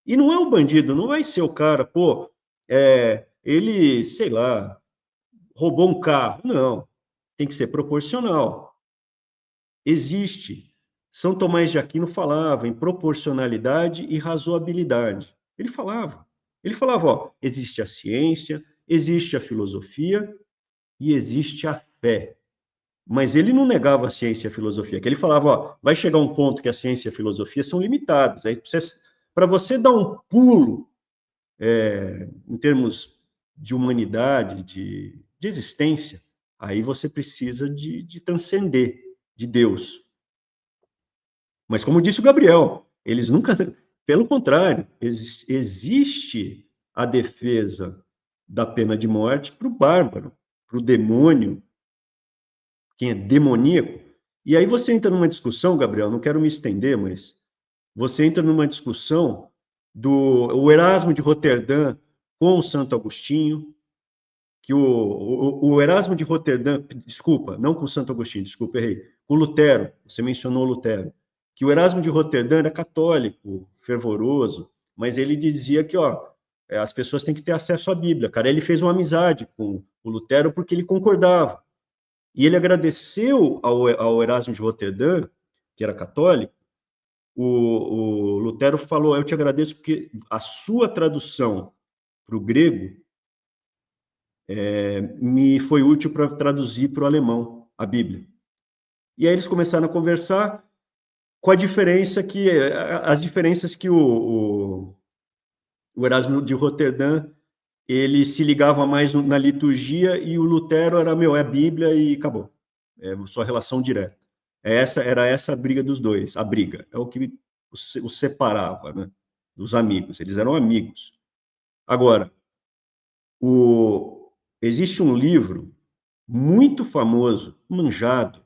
E não é um bandido, não vai ser o cara, pô, ele, sei lá, roubou um carro. Não, tem que ser proporcional. Existe. São Tomás de Aquino falava em proporcionalidade e razoabilidade. Ele falava, ó, existe a ciência, existe a filosofia e existe a fé. Mas ele não negava a ciência e a filosofia, que ele falava, ó, vai chegar um ponto que a ciência e a filosofia são limitadas. Aí para você dar um pulo em termos de humanidade, de existência, aí você precisa de transcender, de Deus. Mas como disse o Gabriel, eles nunca, pelo contrário, existe a defesa da pena de morte para o bárbaro, para o demônio, quem é demoníaco. E aí você entra numa discussão, Gabriel, não quero me estender, mas você entra numa discussão do Erasmo de Roterdã com o Santo Agostinho, que o Erasmo de Roterdã, desculpa, não com o Santo Agostinho, desculpa, errei, com Lutero, você mencionou Lutero, que o Erasmo de Roterdã era católico, fervoroso, mas ele dizia que, ó, as pessoas têm que ter acesso à Bíblia, cara. Ele fez uma amizade com o Lutero porque ele concordava. E ele agradeceu ao Erasmo de Roterdã, que era católico. O Lutero falou, eu te agradeço porque a sua tradução para o grego me foi útil para traduzir para o alemão a Bíblia. E aí eles começaram a conversar com as diferenças que o Erasmo de Roterdã ele se ligava mais na liturgia e o Lutero era, é a Bíblia e acabou. É sua relação direta. Era essa a briga dos dois, a briga. É o que os separava, né, dos amigos. Eles eram amigos. Agora, existe um livro muito famoso, manjado,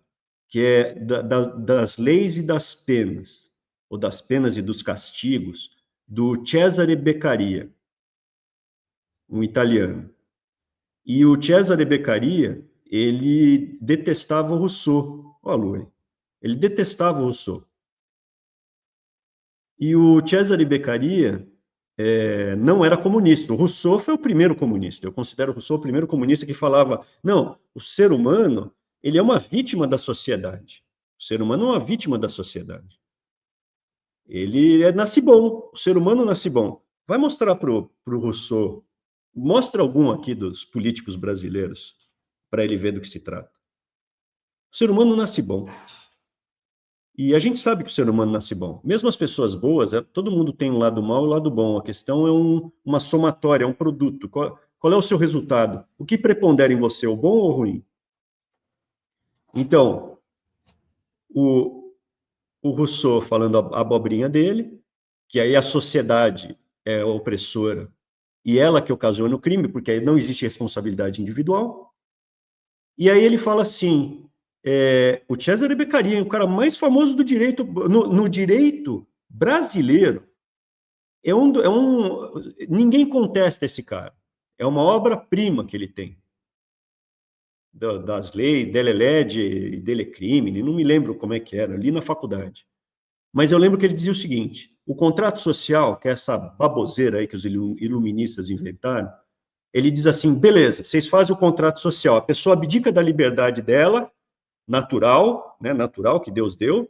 que é das leis e das penas, ou das penas e dos castigos, do Cesare Beccaria, um italiano. E o Cesare Beccaria, ele detestava o Rousseau. Ó, Lu, ele detestava o Rousseau. E o Cesare Beccaria não era comunista. O Rousseau foi o primeiro comunista. Eu considero o Rousseau o primeiro comunista que falava, não, o ser humano, ele é uma vítima da sociedade. O ser humano é uma vítima da sociedade. Ele nasce bom, o ser humano nasce bom. Vai mostrar para o Rousseau, mostra algum aqui dos políticos brasileiros, para ele ver do que se trata. O ser humano nasce bom. E a gente sabe que o ser humano nasce bom. Mesmo as pessoas boas, todo mundo tem um lado mau e um lado bom. A questão é uma somatória, é um produto. Qual é o seu resultado? O que prepondera em você, o bom ou o ruim? Então, o Rousseau falando a abobrinha dele, que aí a sociedade é opressora e ela que ocasiona o crime, porque aí não existe responsabilidade individual. E aí ele fala assim, o Cesare Beccaria, o cara mais famoso do direito, no direito brasileiro, ninguém contesta esse cara. É uma obra-prima que ele tem. Das leis, dele lege e dele crimine, não me lembro como é que era, ali na faculdade. Mas eu lembro que ele dizia o seguinte, o contrato social, que é essa baboseira aí que os iluministas inventaram, ele diz assim, beleza, vocês fazem o contrato social, a pessoa abdica da liberdade dela, natural, né, natural, que Deus deu,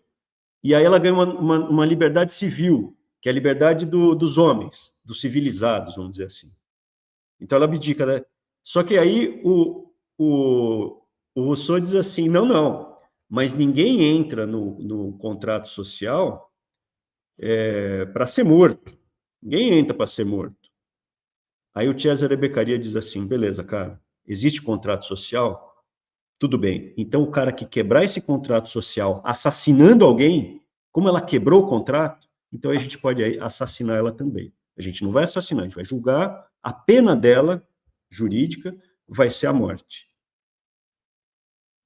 e aí ela ganha uma liberdade civil, que é a liberdade dos homens, dos civilizados, vamos dizer assim. Então ela abdica, né? Só que aí o Rousseau diz assim, não, mas ninguém entra no contrato social para ser morto. Ninguém entra para ser morto. Aí o Cesare Beccaria diz assim, beleza, cara, existe contrato social? Tudo bem. Então o cara que quebrar esse contrato social assassinando alguém, como ela quebrou o contrato, então a gente pode aí assassinar ela também. A gente não vai assassinar, a gente vai julgar, a pena dela, jurídica, vai ser a morte.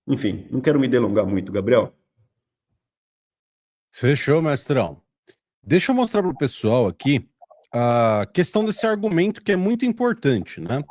Enfim, não quero me delongar muito, Gabriel. Fechou, mestrão. Deixa eu mostrar para o pessoal aqui a questão desse argumento que é muito importante, né?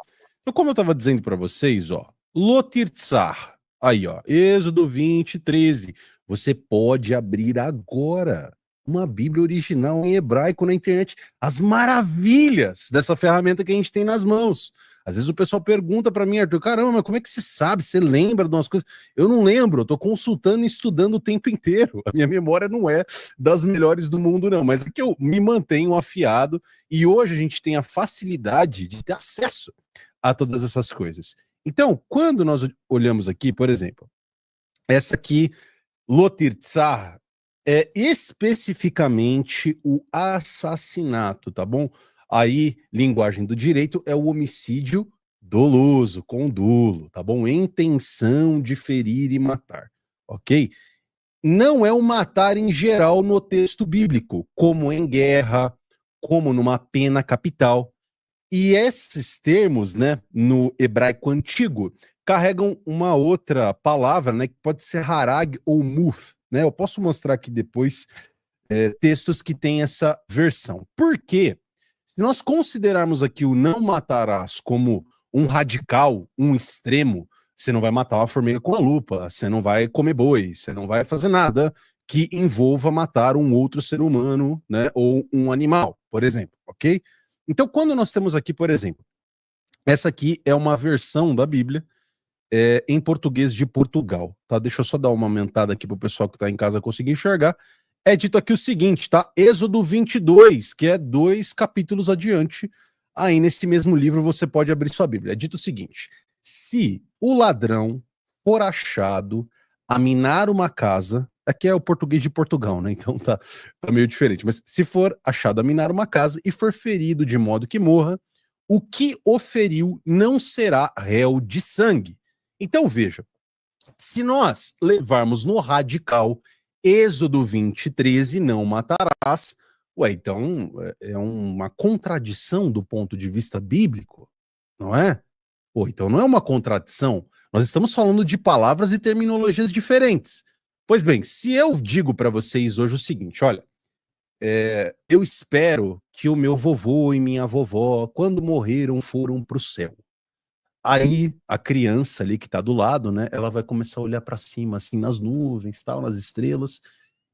Então, como eu estava dizendo para vocês, ó, Lotir Tsar, aí, ó, Êxodo 20, 13. Você pode abrir agora. uma Bíblia original em hebraico na internet. As maravilhas dessa ferramenta que a gente tem nas mãos. Às vezes o pessoal pergunta para mim, Arthur, caramba, mas como é que você sabe? Você lembra de umas coisas? Eu não lembro, eu tô consultando e estudando o tempo inteiro. A minha memória não é das melhores do mundo, não, mas é que eu me mantenho afiado e hoje a gente tem a facilidade de ter acesso a todas essas coisas. Então, quando nós olhamos aqui, por exemplo, essa aqui, Lotirtzah, é especificamente o assassinato, tá bom? Aí, linguagem do direito, é o homicídio doloso, com dolo, tá bom? Intenção de ferir e matar, ok? Não é o matar em geral no texto bíblico, como em guerra, como numa pena capital. E esses termos, né, no hebraico antigo, carregam uma outra palavra, né, que pode ser harag ou muth, né? Eu posso mostrar aqui depois textos que têm essa versão. Por quê? Se nós considerarmos aqui o não matarás como um radical, um extremo, você não vai matar uma formiga com a lupa, você não vai comer boi, você não vai fazer nada que envolva matar um outro ser humano, né, ou um animal, por exemplo, ok? Então, quando nós temos aqui, por exemplo, essa aqui é uma versão da Bíblia em português de Portugal, tá? Deixa eu só dar uma aumentada aqui para o pessoal que está em casa conseguir enxergar. É dito aqui o seguinte, tá? Êxodo 22, que é 2 capítulos adiante. Aí nesse mesmo livro você pode abrir sua Bíblia. É dito o seguinte: se o ladrão for achado a minar uma casa, aqui é o português de Portugal, né? Então tá meio diferente. Mas se for achado a minar uma casa e for ferido de modo que morra, o que o feriu não será réu de sangue. Então veja, se nós levarmos no radical Êxodo 20:13, não matarás, então é uma contradição do ponto de vista bíblico, não é? Então não é uma contradição. Nós estamos falando de palavras e terminologias diferentes. Pois bem, se eu digo para vocês hoje o seguinte, olha, eu espero que o meu vovô e minha vovó, quando morreram, foram para o céu. Aí a criança ali que tá do lado, né, ela vai começar a olhar para cima, assim, nas nuvens, tal, nas estrelas,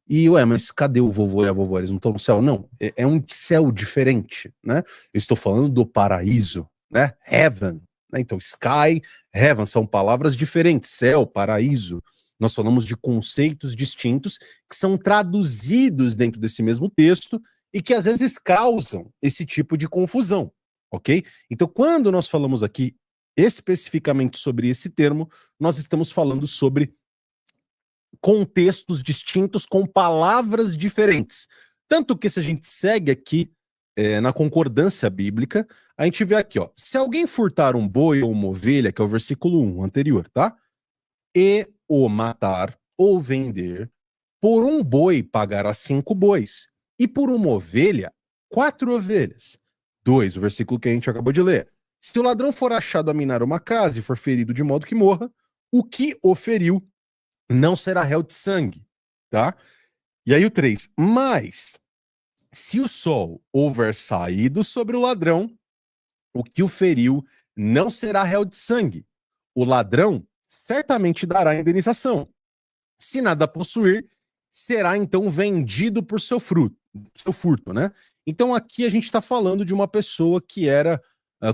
e, mas cadê o vovô e a vovó? Eles não estão no céu? Não, é um céu diferente, né? Eu estou falando do paraíso, né? Heaven, né? Então, sky, heaven são palavras diferentes, céu, paraíso. Nós falamos de conceitos distintos que são traduzidos dentro desse mesmo texto e que às vezes causam esse tipo de confusão, ok? Então, quando nós falamos aqui especificamente sobre esse termo, nós estamos falando sobre contextos distintos com palavras diferentes. Tanto que se a gente segue aqui na concordância bíblica, a gente vê aqui, ó, se alguém furtar um boi ou uma ovelha, que é o versículo 1 anterior, tá? E o matar ou vender, por um boi pagará 5 bois, e por uma ovelha, 4 ovelhas. 2, o versículo que a gente acabou de ler. Se o ladrão for achado a minar uma casa e for ferido de modo que morra, o que o feriu não será réu de sangue, tá? E aí o 3, mas se o sol houver saído sobre o ladrão, o que o feriu não será réu de sangue. O ladrão certamente dará indenização. Se nada possuir, será então vendido por seu furto, né? Então aqui a gente está falando de uma pessoa que era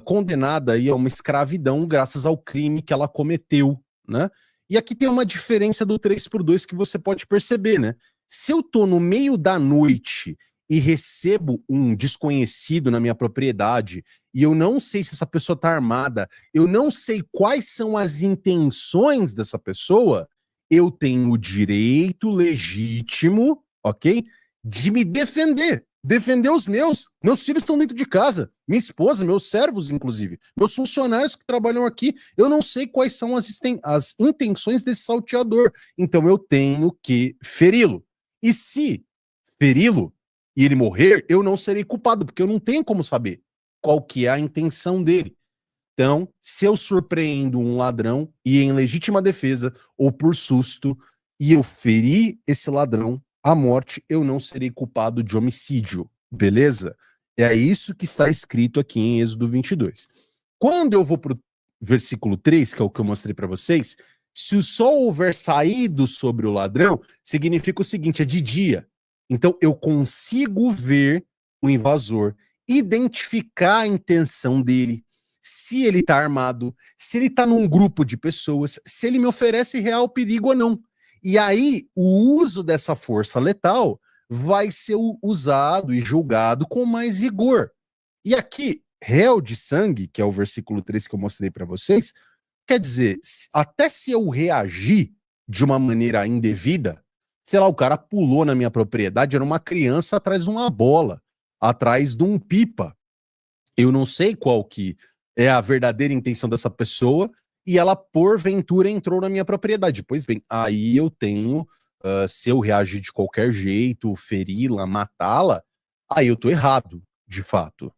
condenada aí a uma escravidão graças ao crime que ela cometeu, né? E aqui tem uma diferença do 3x2 que você pode perceber, né? Se eu tô no meio da noite e recebo um desconhecido na minha propriedade e eu não sei se essa pessoa tá armada, eu não sei quais são as intenções dessa pessoa, eu tenho o direito legítimo, ok? De me defender. Defender os meus. Meus filhos estão dentro de casa. Minha esposa, meus servos, inclusive. Meus funcionários que trabalham aqui. Eu não sei quais são as intenções desse salteador. Então eu tenho que feri-lo. E se feri-lo e ele morrer, eu não serei culpado, porque eu não tenho como saber qual que é a intenção dele. Então, se eu surpreendo um ladrão e em legítima defesa ou por susto e eu feri esse ladrão à morte, eu não serei culpado de homicídio, beleza? É isso que está escrito aqui em Êxodo 22. Quando eu vou para o versículo 3, que é o que eu mostrei para vocês, se o sol houver saído sobre o ladrão, significa o seguinte, é de dia. Então, eu consigo ver o invasor, identificar a intenção dele, se ele tá armado, se ele tá num grupo de pessoas, se ele me oferece real perigo ou não. E aí, o uso dessa força letal vai ser usado e julgado com mais rigor. E aqui, réu de sangue, que é o versículo 3 que eu mostrei para vocês, quer dizer, até se eu reagir de uma maneira indevida, sei lá, o cara pulou na minha propriedade, era uma criança atrás de uma bola, atrás de um pipa. Eu não sei qual que é a verdadeira intenção dessa pessoa e ela, porventura, entrou na minha propriedade. Pois bem, aí eu tenho, se eu reagir de qualquer jeito, feri-la, matá-la, aí eu tô errado, de fato.